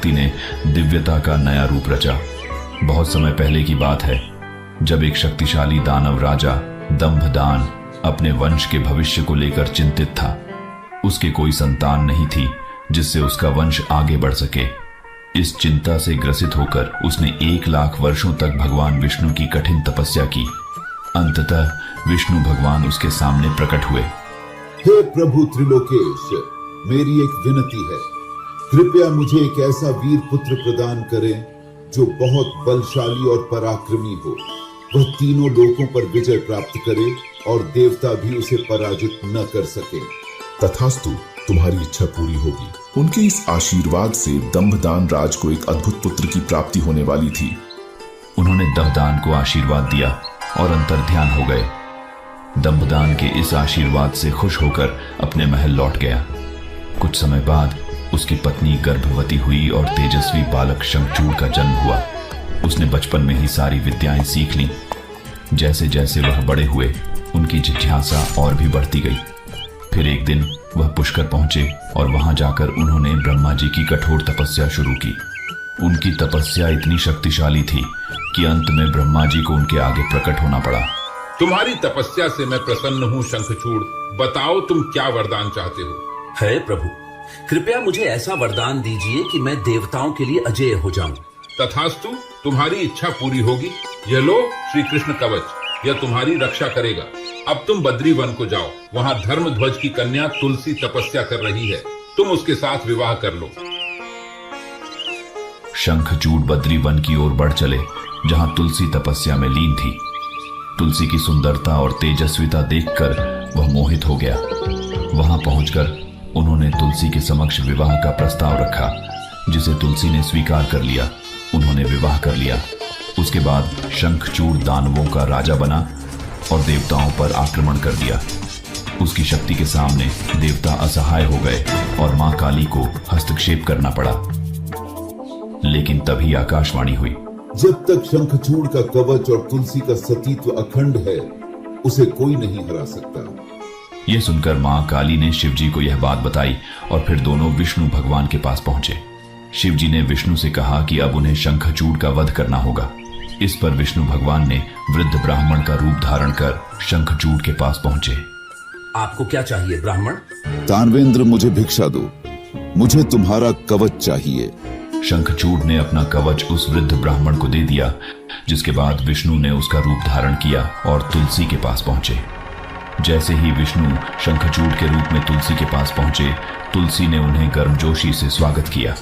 शक्ति ने दिव्यता का नया रूप रचा। बहुत समय पहले की बात है, जब एक शक्तिशाली दानव राजा दंभदान अपने वंश के भविष्य को लेकर चिंतित था। उसके कोई संतान नहीं थी जिससे उसका वंश आगे बढ़ सके। इस चिंता से ग्रसित होकर उसने 1,00,000 वर्षों तक भगवान विष्णु की कठिन तपस्या की। अंततः विष्णु भगवान उसके सामने प्रकट हुए। हे प्रभु त्रिलोकेश, मेरी एक विनती है, कृपया मुझे एक ऐसा वीर पुत्र प्रदान करें जो बहुत बलशाली और पराक्रमी हो। वह तीनों लोकों पर विजय प्राप्त करे और देवता भी उसे पराजित न कर सके। तथास्तु, तुम्हारी इच्छा पूरी होगी। उनके इस आशीर्वाद से दंभदान राज को एक अद्भुत पुत्र की प्राप्ति होने वाली थी। उन्होंने दंभदान को आशीर्वाद दिया और अंतर्ध्यान हो गए। दंभदान के इस आशीर्वाद से खुश होकर अपने महल लौट गया। कुछ समय बाद उसकी पत्नी गर्भवती हुई और तेजस्वी बालक शंखचूड़ का जन्म हुआ। उसने बचपन में ही सारी विद्याएं सीख लीं। जैसे जैसे वह बड़े हुए, उनकी जिज्ञासा और भी बढ़ती गई। फिर एक दिन वह पुष्कर पहुंचे और वहां जाकर उन्होंने ब्रह्मा जी की कठोर तपस्या शुरू की। उनकी तपस्या इतनी शक्तिशाली थी कि अंत में ब्रह्मा जी को उनके आगे प्रकट होना पड़ा। तुम्हारी तपस्या से मैं प्रसन्न हूँ शंखचूड़। बताओ तुम क्या वरदान चाहते हो? है प्रभु, कृपया मुझे ऐसा वरदान दीजिए कि मैं देवताओं के लिए अजेय हो जाऊं। तथास्तु, तुम्हारी इच्छा पूरी होगी। यह लो श्री कृष्ण कवच, यह तुम्हारी रक्षा करेगा। अब तुम बद्री वन को जाओ। वहाँ धर्मध्वज की कन्या तुलसी तपस्या कर रही है। तुम उसके साथ विवाह कर लो। शंखचूड़ बद्री वन की ओर बढ़ चले, जहां तुलसी तपस्या में लीन थी। तुलसी की सुंदरता और तेजस्विता देखकर वह मोहित हो गया। वहां पहुंचकर उन्होंने तुलसी के समक्ष विवाह का प्रस्ताव रखा, जिसे तुलसी ने स्वीकार कर लिया। उन्होंने विवाह कर लिया। उसके बाद शंखचूड़ दानवों का राजा बना और देवताओं पर आक्रमण कर दिया। उसकी शक्ति के सामने देवता असहाय हो गए और मां काली को हस्तक्षेप करना पड़ा। लेकिन तभी आकाशवाणी हुई। जब तक शंखचूड़ का कवच और तुलसी का सतीत्व अखंड है, उसे कोई नहीं हरा सकता। यह सुनकर मां काली ने शिवजी को यह बात बताई और फिर दोनों विष्णु भगवान के पास पहुंचे। शिवजी ने विष्णु से कहा कि अब उन्हें शंखचूड़ का वध करना होगा। इस पर विष्णु भगवान ने वृद्ध ब्राह्मण का रूप धारण कर शंखचूड़ के पास पहुंचे। आपको क्या चाहिए ब्राह्मण? तानवेंद्र, मुझे भिक्षा दो। मुझे तुम्हारा कवच चाहिए। शंखचूड़ ने अपना कवच उस वृद्ध ब्राह्मण को दे दिया, जिसके बाद विष्णु ने उसका रूप धारण किया और तुलसी के पास पहुंचे। जैसे ही विष्णु शंखचूड़ के रूप में तुलसी के पास पहुंचे, तुलसी ने उन्हें गर्मजोशी से स्वागत किया।